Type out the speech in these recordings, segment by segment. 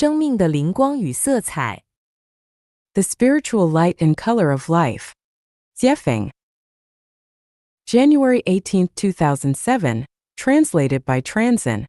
生命的灵光与色彩。The spiritual light and color of life. Jiefeng. January 18, 2007, translated by Transin.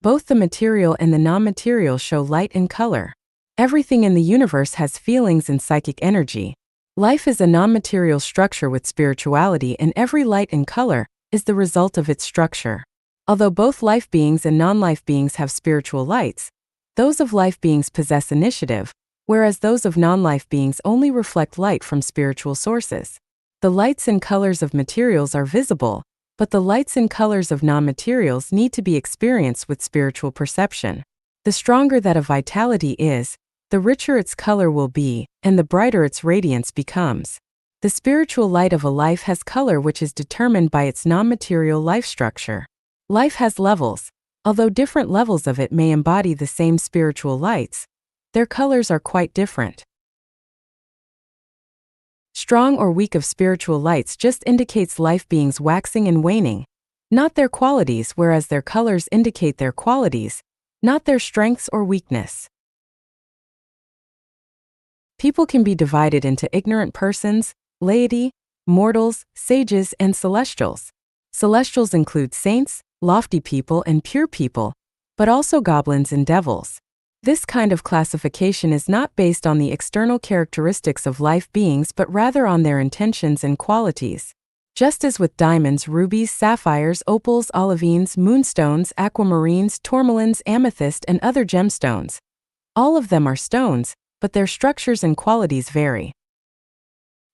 Both the material and the non-material show light and color. Everything in the universe has feelings and psychic energy. Life is a non-material structure with spirituality, and every light and color is the result of its structure. Although both life beings and non-life beings have spiritual lights, those of life beings possess initiative, whereas those of non-life beings only reflect light from spiritual sources. The lights and colors of materials are visible, but the lights and colors of non-materials need to be experienced with spiritual perception. The stronger that of vitality is, the richer its color will be, and the brighter its radiance becomes. The spiritual light of a life has color which is determined by its non-material life structure. Life has levels. Although different levels of it may embody the same spiritual lights, their colors are quite different. Strong or weak of spiritual lights just indicates life beings waxing and waning, not their qualities, whereas their colors indicate their qualities, not their strengths or weakness. People can be divided into ignorant persons, laity, mortals, sages, and celestials. Celestials include saints, lofty people, and pure people, but also goblins and devils. This kind of classification is not based on the external characteristics of life beings but rather on their intentions and qualities. Just as with diamonds, rubies, sapphires, opals, olivines, moonstones, aquamarines, tourmalines, amethyst, and other gemstones. All of them are stones, but their structures and qualities vary.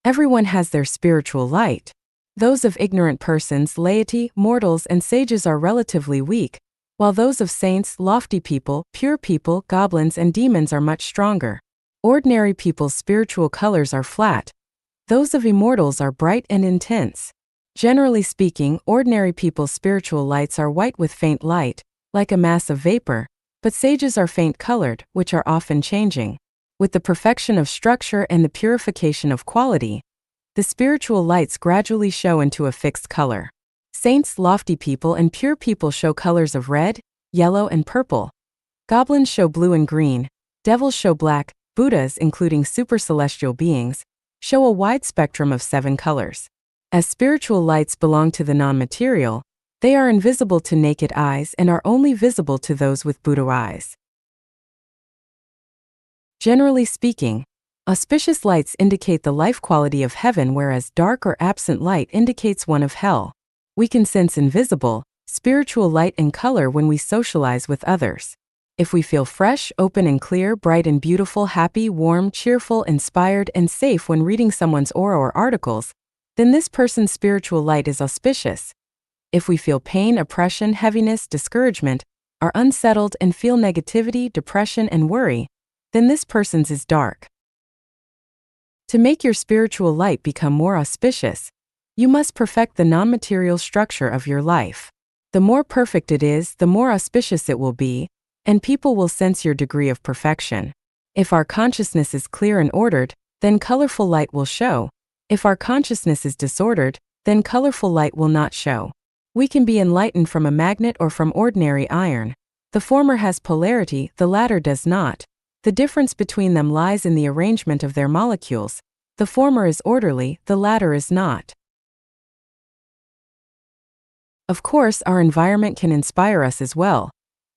Everyone has their spiritual light. Those of ignorant persons, laity, mortals, and sages are relatively weak, while those of saints, lofty people, pure people, goblins, and demons are much stronger. Ordinary people's spiritual colors are flat. Those of immortals are bright and intense. Generally speaking, ordinary people's spiritual lights are white with faint light, like a mass of vapor, but sages are faint-colored, which are often changing. With the perfection of structure and the purification of quality, the spiritual lights gradually show into a fixed color. Saints, lofty people, and pure people show colors of red, yellow, and purple. Goblins show blue and green. Devils show black. Buddhas, including super-celestial beings, show a wide spectrum of 7 colors. As spiritual lights belong to the non-material, they are invisible to naked eyes and are only visible to those with Buddha eyes. Generally speaking, auspicious lights indicate the life quality of heaven, whereas dark or absent light indicates one of hell. We can sense invisible, spiritual light and color when we socialize with others. If we feel fresh, open and clear, bright and beautiful, happy, warm, cheerful, inspired, and safe when reading someone's aura or articles, then this person's spiritual light is auspicious. If we feel pain, oppression, heaviness, discouragement, are unsettled, and feel negativity, depression, and worry, then this person's is dark. To make your spiritual light become more auspicious, you must perfect the non-material structure of your life. The more perfect it is, the more auspicious it will be, and people will sense your degree of perfection. If our consciousness is clear and ordered, then colorful light will show. If our consciousness is disordered, then colorful light will not show. We can be enlightened from a magnet or from ordinary iron. The former has polarity, the latter does not. The difference between them lies in the arrangement of their molecules. The former is orderly, the latter is not. Of course, our environment can inspire us as well.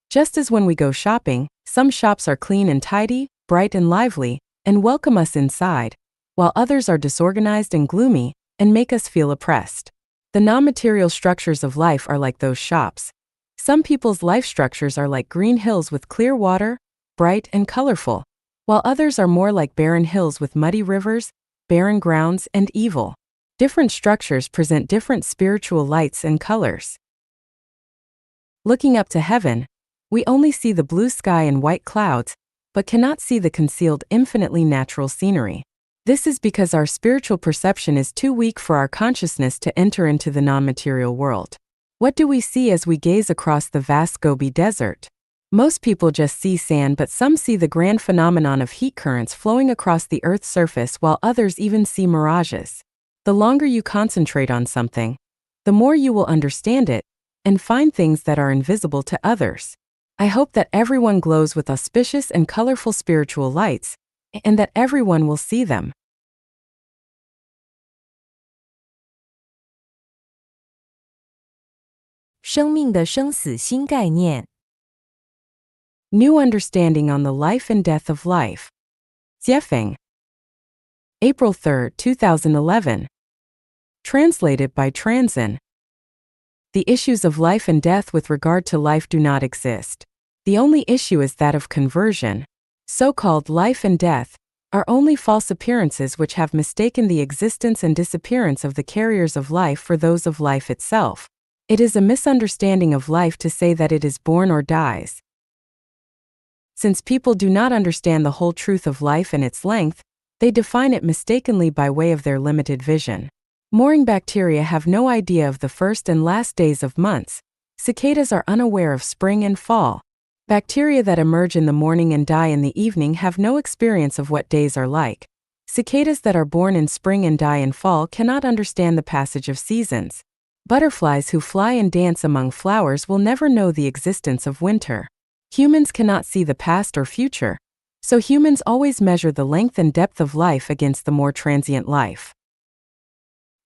Just as when we go shopping, some shops are clean and tidy, bright and lively, and welcome us inside, while others are disorganized and gloomy, and make us feel oppressed. The non-material structures of life are like those shops. Some people's life structures are like green hills with clear water, bright and colorful, while others are more like barren hills with muddy rivers, barren grounds, and evil. Different structures present different spiritual lights and colors. Looking up to heaven, we only see the blue sky and white clouds, but cannot see the concealed infinitely natural scenery. This is because our spiritual perception is too weak for our consciousness to enter into the non-material world. What do we see as we gaze across the vast Gobi Desert? Most people just see sand, but some see the grand phenomenon of heat currents flowing across the Earth's surface, while others even see mirages. The longer you concentrate on something, the more you will understand it and find things that are invisible to others. I hope that everyone glows with auspicious and colorful spiritual lights, and that everyone will see them. 生命的生死新概念。 New understanding on the life and death of life. Jiefeng. April 3, 2011. Translated by Transin. The issues of life and death with regard to life do not exist. The only issue is that of conversion. So-called life and death are only false appearances which have mistaken the existence and disappearance of the carriers of life for those of life itself. It is a misunderstanding of life to say that it is born or dies. Since people do not understand the whole truth of life and its length, they define it mistakenly by way of their limited vision. Morning bacteria have no idea of the first and last days of months. Cicadas are unaware of spring and fall. Bacteria that emerge in the morning and die in the evening have no experience of what days are like. Cicadas that are born in spring and die in fall cannot understand the passage of seasons. Butterflies who fly and dance among flowers will never know the existence of winter. Humans cannot see the past or future, so humans always measure the length and depth of life against the more transient life.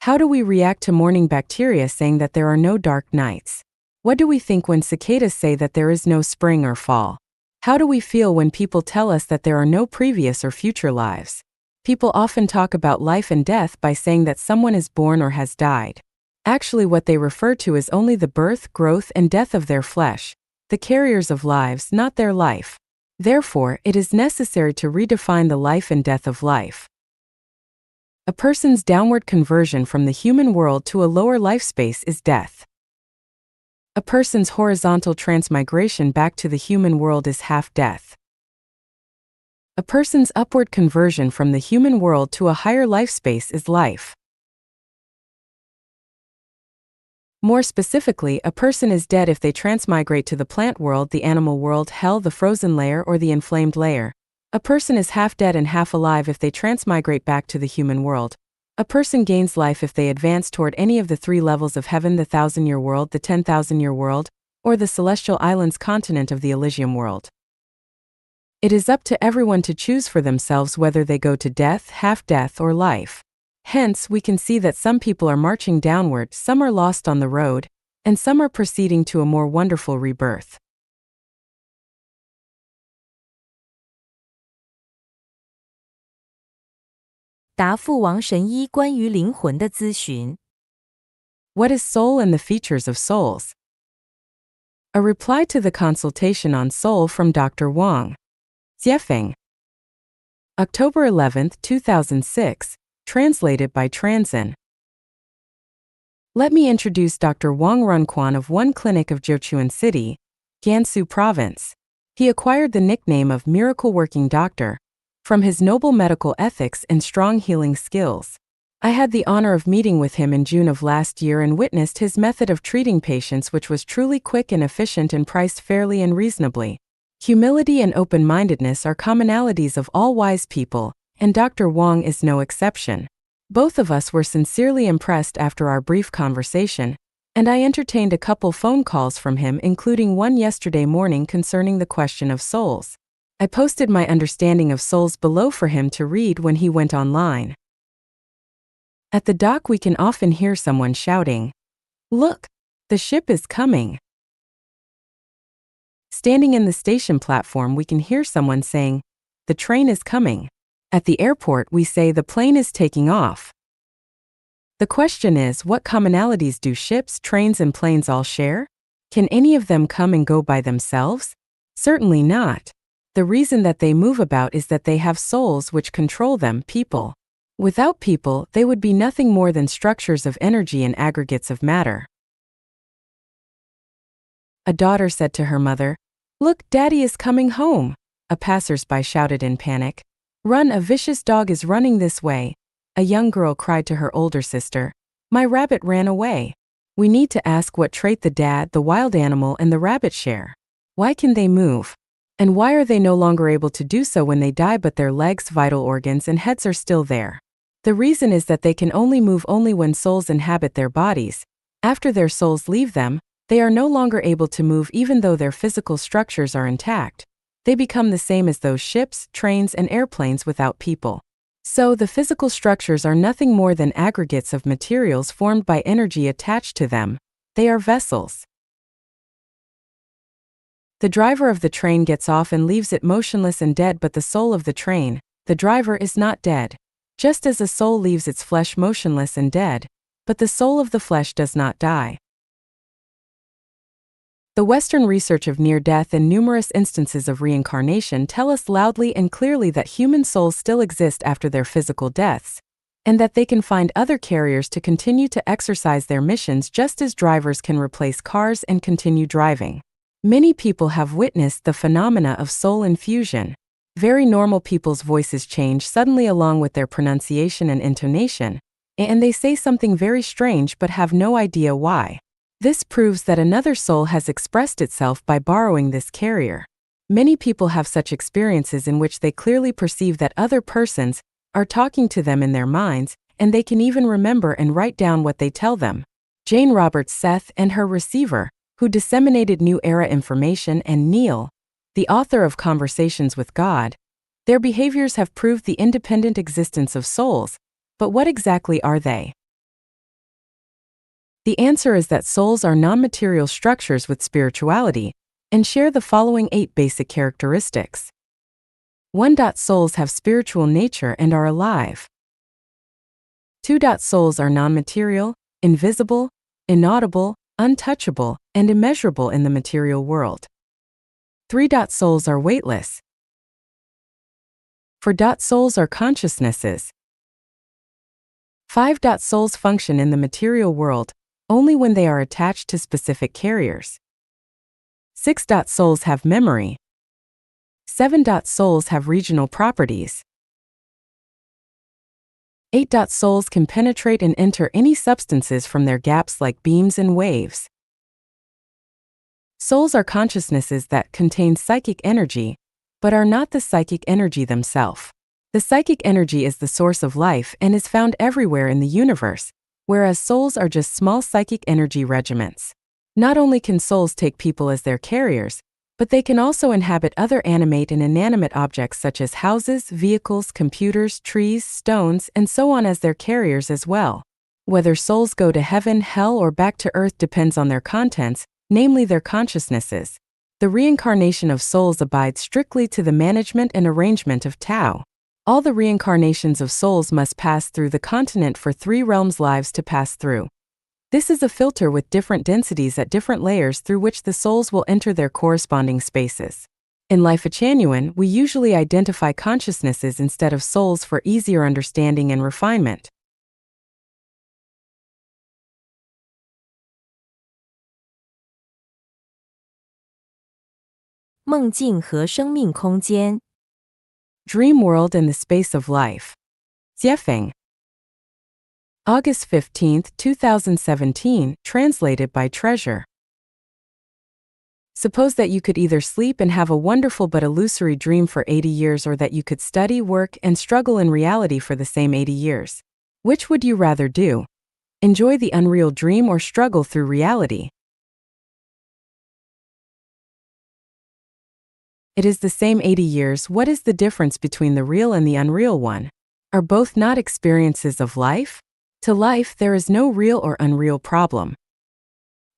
How do we react to morning bacteria saying that there are no dark nights? What do we think when cicadas say that there is no spring or fall? How do we feel when people tell us that there are no previous or future lives? People often talk about life and death by saying that someone is born or has died. Actually, what they refer to is only the birth, growth, and death of their flesh, the carriers of lives, not their life. Therefore, it is necessary to redefine the life and death of life. A person's downward conversion from the human world to a lower life space is death. A person's horizontal transmigration back to the human world is half-death. A person's upward conversion from the human world to a higher life space is life. More specifically, a person is dead if they transmigrate to the plant world, the animal world, hell, the frozen layer, or the inflamed layer. A person is half dead and half alive if they transmigrate back to the human world. A person gains life if they advance toward any of the 3 levels of heaven: the 1,000-year world, the 10,000-year world, or the celestial islands continent of the Elysium world. It is up to everyone to choose for themselves whether they go to death, half-death, or life. Hence, we can see that some people are marching downward, some are lost on the road, and some are proceeding to a more wonderful rebirth. 答复王神医关于灵魂的咨询。 What is soul and the features of souls? A reply to the consultation on soul from Dr. Wang. Jiefeng. October 11, 2006, translated by Transin. Let me introduce Dr. Wang Runquan of One Clinic of Jiuquan City, Gansu Province. He acquired the nickname of Miracle Working Doctor from his noble medical ethics and strong healing skills. I had the honor of meeting with him in June of last year and witnessed his method of treating patients, which was truly quick and efficient and priced fairly and reasonably. Humility and open-mindedness are commonalities of all wise people, and Dr. Wang is no exception. Both of us were sincerely impressed after our brief conversation, and I entertained a couple phone calls from him, including one yesterday morning concerning the question of souls. I posted my understanding of souls below for him to read when he went online. At the dock we can often hear someone shouting, "Look! The ship is coming!" Standing in the station platform we can hear someone saying, "The train is coming." At the airport we say, "The plane is taking off." The question is, what commonalities do ships, trains, and planes all share? Can any of them come and go by themselves? Certainly not. The reason that they move about is that they have souls which control them, people. Without people, they would be nothing more than structures of energy and aggregates of matter. A daughter said to her mother, "Look, Daddy is coming home." A passersby shouted in panic, "Run, a vicious dog is running this way." A young girl cried to her older sister, "My rabbit ran away." We need to ask what trait the dad, the wild animal, and the rabbit share. Why can they move? And why are they no longer able to do so when they die, but their legs, vital organs, and heads are still there? The reason is that they can only move when souls inhabit their bodies. After their souls leave them, They are no longer able to move even though their physical structures are intact. They become the same as those ships, trains, and airplanes without people. So, the physical structures are nothing more than aggregates of materials formed by energy attached to them. They are vessels. The driver of the train gets off and leaves it motionless and dead, but the soul of the train, the driver, is not dead. Just as a soul leaves its flesh motionless and dead, but the soul of the flesh does not die. The Western research of near-death and numerous instances of reincarnation tell us loudly and clearly that human souls still exist after their physical deaths, and that they can find other carriers to continue to exercise their missions just as drivers can replace cars and continue driving. Many people have witnessed the phenomena of soul infusion. Very normal people's voices change suddenly along with their pronunciation and intonation, and they say something very strange but have no idea why. This proves that another soul has expressed itself by borrowing this carrier. Many people have such experiences in which they clearly perceive that other persons are talking to them in their minds, and they can even remember and write down what they tell them. Jane Roberts Seth and her receiver, who disseminated New Era information, and Neil, the author of Conversations with God, their behaviors have proved the independent existence of souls, but what exactly are they? The answer is that souls are non-material structures with spirituality, and share the following 8 basic characteristics. 1. Souls have spiritual nature and are alive. 2. Souls are non-material, invisible, inaudible, untouchable, and immeasurable in the material world. 3. Souls are weightless. 4. Souls are consciousnesses. 5. Souls function in the material world only when they are attached to specific carriers. 6. Souls have memory. 7. Souls have regional properties. 8. Souls can penetrate and enter any substances from their gaps like beams and waves. Souls are consciousnesses that contain psychic energy, but are not the psychic energy themselves. The psychic energy is the source of life and is found everywhere in the universe, whereas souls are just small psychic energy regiments. Not only can souls take people as their carriers, but they can also inhabit other animate and inanimate objects such as houses, vehicles, computers, trees, stones, and so on as their carriers as well. Whether souls go to heaven, hell, or back to earth depends on their contents, namely their consciousnesses. The reincarnation of souls abides strictly to the management and arrangement of Tao. All the reincarnations of souls must pass through the continent for 3 realms lives to pass through. This is a filter with different densities at different layers through which the souls will enter their corresponding spaces. In Life Genuine, we usually identify consciousnesses instead of souls for easier understanding and refinement. 梦境和生命空间。 Dream World and the Space of Life. Jiefeng. August 15, 2017, translated by Treasure. Suppose that you could either sleep and have a wonderful but illusory dream for 80 years, or that you could study, work, and struggle in reality for the same 80 years. Which would you rather do? Enjoy the unreal dream or struggle through reality? It is the same 80 years. What is the difference between the real and the unreal one? Are both not experiences of life? To life, there is no real or unreal problem.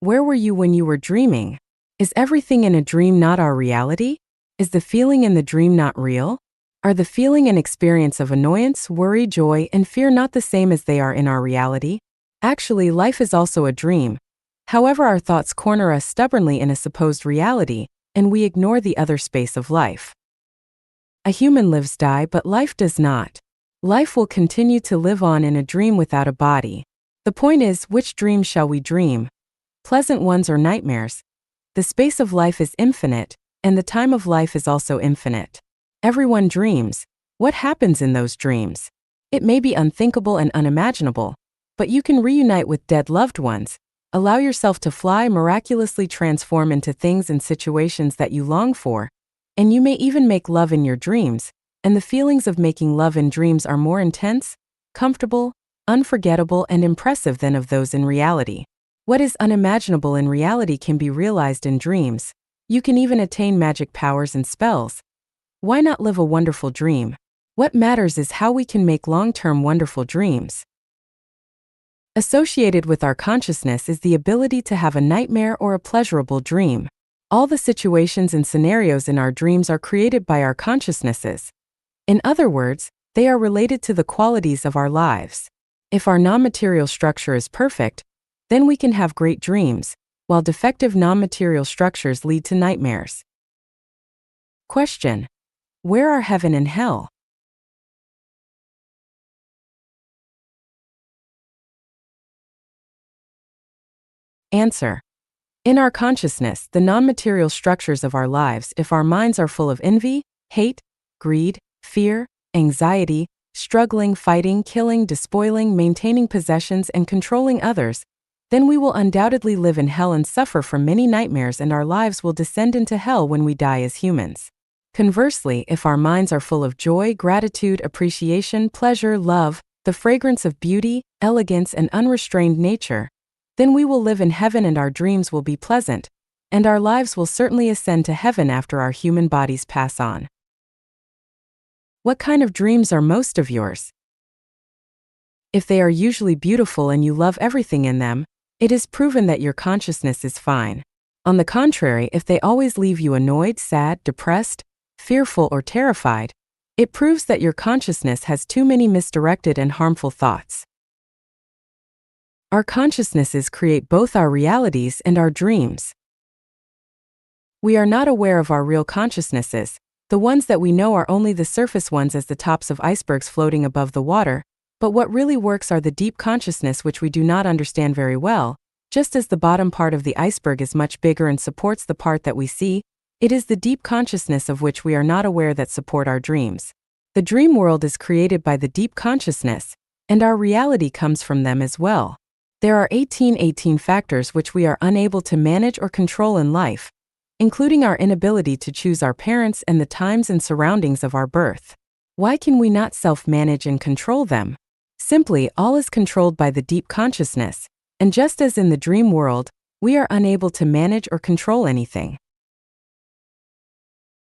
Where were you when you were dreaming? Is everything in a dream not our reality? Is the feeling in the dream not real? Are the feeling and experience of annoyance, worry, joy, and fear not the same as they are in our reality? Actually, life is also a dream. However, our thoughts corner us stubbornly in a supposed reality, and we ignore the other space of life. A human lives die, but life does not. Life will continue to live on in a dream without a body. The point is, which dream shall we dream? Pleasant ones or nightmares? The space of life is infinite, and the time of life is also infinite. Everyone dreams. What happens in those dreams? It may be unthinkable and unimaginable, but you can reunite with dead loved ones, allow yourself to fly, miraculously transform into things and situations that you long for, and you may even make love in your dreams, and the feelings of making love in dreams are more intense, comfortable, unforgettable, and impressive than of those in reality. What is unimaginable in reality can be realized in dreams. You can even attain magic powers and spells. Why not live a wonderful dream? What matters is how we can make long-term wonderful dreams. Associated with our consciousness is the ability to have a nightmare or a pleasurable dream. All the situations and scenarios in our dreams are created by our consciousnesses. In other words, they are related to the qualities of our lives. If our non-material structure is perfect, then we can have great dreams, while defective non-material structures lead to nightmares. Question: where are heaven and hell? Answer: in our consciousness, the non-material structures of our lives. If our minds are full of envy, hate, greed, fear, anxiety, struggling, fighting, killing, despoiling, maintaining possessions, and controlling others, then we will undoubtedly live in hell and suffer from many nightmares, and our lives will descend into hell when we die as humans. Conversely, if our minds are full of joy, gratitude, appreciation, pleasure, love, the fragrance of beauty, elegance, and unrestrained nature, then we will live in heaven and our dreams will be pleasant, and our lives will certainly ascend to heaven after our human bodies pass on. What kind of dreams are most of yours? If they are usually beautiful and you love everything in them, it is proven that your consciousness is fine. On the contrary, if they always leave you annoyed, sad, depressed, fearful, or terrified, it proves that your consciousness has too many misdirected and harmful thoughts. Our consciousnesses create both our realities and our dreams. We are not aware of our real consciousnesses. The ones that we know are only the surface ones, as the tops of icebergs floating above the water, but what really works are the deep consciousness, which we do not understand very well. Just as the bottom part of the iceberg is much bigger and supports the part that we see, it is the deep consciousness of which we are not aware that support our dreams. The dream world is created by the deep consciousness, and our reality comes from them as well. There are 18 factors which we are unable to manage or control in life, including our inability to choose our parents and the times and surroundings of our birth. Why can we not self-manage and control them? Simply, all is controlled by the deep consciousness, and just as in the dream world, we are unable to manage or control anything.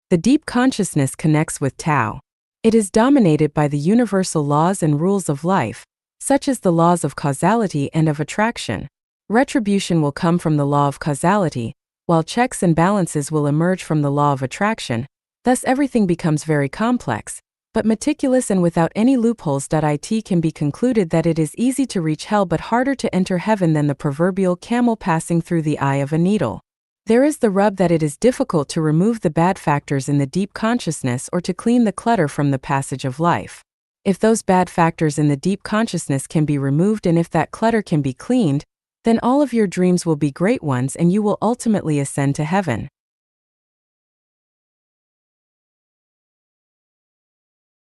The deep consciousness connects with Tao. It is dominated by the universal laws and rules of life, such as the laws of causality and of attraction. Retribution will come from the law of causality, while checks and balances will emerge from the law of attraction. Thus everything becomes very complex, but meticulous and without any loopholes. It can be concluded that it is easy to reach hell but harder to enter heaven than the proverbial camel passing through the eye of a needle. There is the rub that it is difficult to remove the bad factors in the deep consciousness or to clean the clutter from the passage of life. If those bad factors in the deep consciousness can be removed and if that clutter can be cleaned, then all of your dreams will be great ones and you will ultimately ascend to heaven.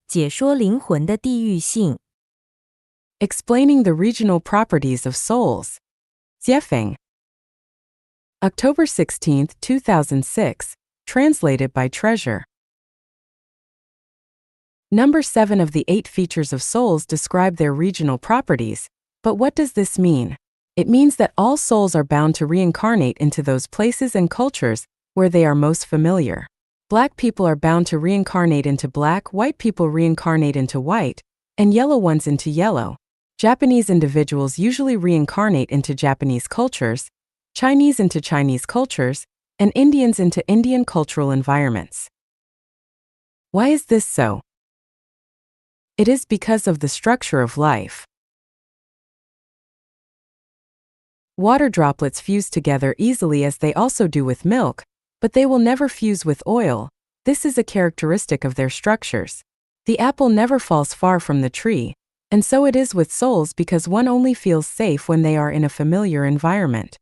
解说灵魂的地域性。 Explaining the regional properties of souls. Jiefeng. October 16, 2006. Translated by Treasure. Number 7 of the 8 features of souls describe their regional properties, but what does this mean? It means that all souls are bound to reincarnate into those places and cultures where they are most familiar. Black people are bound to reincarnate into black, white people reincarnate into white, and yellow ones into yellow. Japanese individuals usually reincarnate into Japanese cultures, Chinese into Chinese cultures, and Indians into Indian cultural environments. Why is this so? It is because of the structure of life. Water droplets fuse together easily as they also do with milk, but they will never fuse with oil. This is a characteristic of their structures. The apple never falls far from the tree, and so it is with souls because one only feels safe when they are in a familiar environment.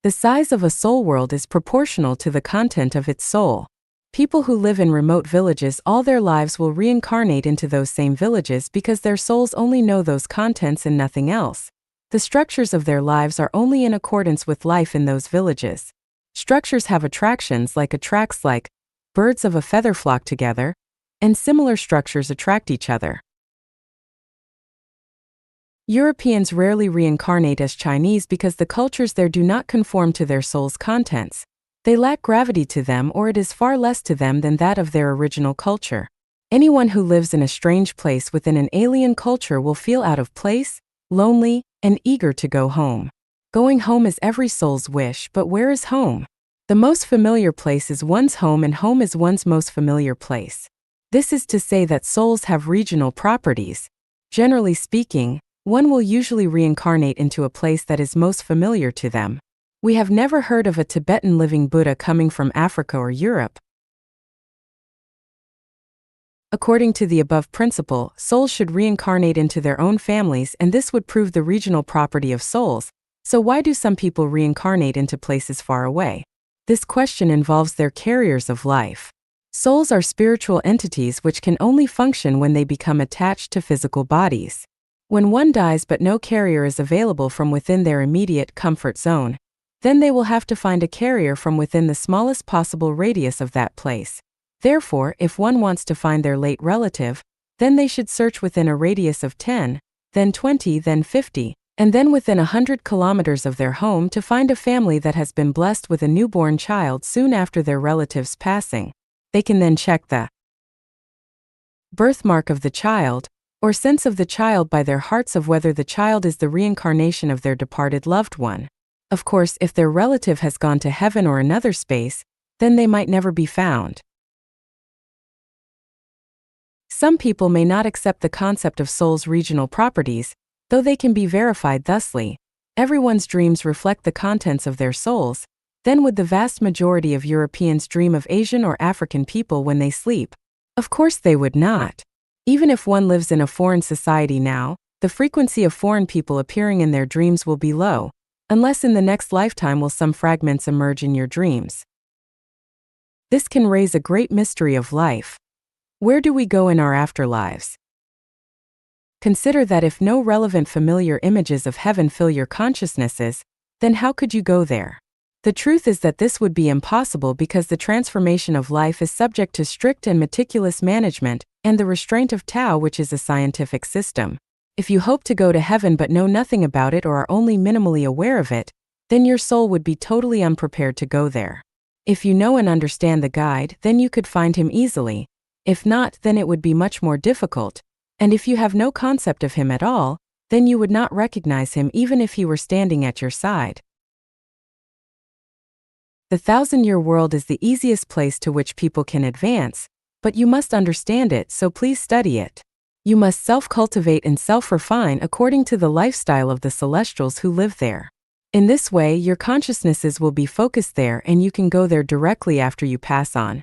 The size of a soul world is proportional to the content of its soul. People who live in remote villages all their lives will reincarnate into those same villages because their souls only know those contents and nothing else. The structures of their lives are only in accordance with life in those villages. Structures have attractions like birds of a feather flock together, and similar structures attract each other. Europeans rarely reincarnate as Chinese because the cultures there do not conform to their soul's contents. They lack gravity to them, or it is far less to them than that of their original culture. Anyone who lives in a strange place within an alien culture will feel out of place, lonely, and eager to go home. Going home is every soul's wish, but where is home? The most familiar place is one's home, and home is one's most familiar place. This is to say that souls have regional properties. Generally speaking, one will usually reincarnate into a place that is most familiar to them. We have never heard of a Tibetan living Buddha coming from Africa or Europe. According to the above principle, souls should reincarnate into their own families, and this would prove the regional property of souls. So why do some people reincarnate into places far away? This question involves their carriers of life. Souls are spiritual entities which can only function when they become attached to physical bodies. When one dies but no carrier is available from within their immediate comfort zone, then they will have to find a carrier from within the smallest possible radius of that place. Therefore, if one wants to find their late relative, then they should search within a radius of 10, then 20, then 50, and then within 100 kilometers of their home to find a family that has been blessed with a newborn child soon after their relative's passing. They can then check the birthmark of the child, or sense of the child by their hearts of whether the child is the reincarnation of their departed loved one. Of course, if their relative has gone to heaven or another space, then they might never be found. Some people may not accept the concept of souls' regional properties, though they can be verified thusly. Everyone's dreams reflect the contents of their souls. Then would the vast majority of Europeans dream of Asian or African people when they sleep? Of course they would not. Even if one lives in a foreign society now, the frequency of foreign people appearing in their dreams will be low, unless in the next lifetime will some fragments emerge in your dreams. This can raise a great mystery of life. Where do we go in our afterlives? Consider that if no relevant familiar images of heaven fill your consciousnesses, then how could you go there? The truth is that this would be impossible because the transformation of life is subject to strict and meticulous management and the restraint of Tao, which is a scientific system. If you hope to go to heaven but know nothing about it or are only minimally aware of it, then your soul would be totally unprepared to go there. If you know and understand the guide, then you could find him easily. If not, then it would be much more difficult. And if you have no concept of him at all, then you would not recognize him even if he were standing at your side. The 1,000-year world is the easiest place to which people can advance, but you must understand it, so please study it. You must self-cultivate and self-refine according to the lifestyle of the celestials who live there. In this way, your consciousnesses will be focused there and you can go there directly after you pass on.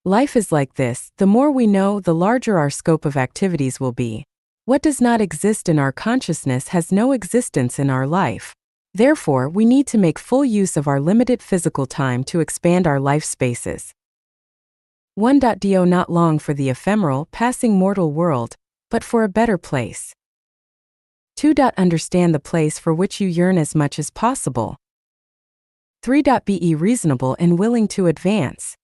Life is like this: the more we know, the larger our scope of activities will be. What does not exist in our consciousness has no existence in our life. Therefore, we need to make full use of our limited physical time to expand our life spaces. 1.do not long for the ephemeral, passing mortal world, but for a better place. 2. Understand the place for which you yearn as much as possible. 3. Be reasonable and willing to advance.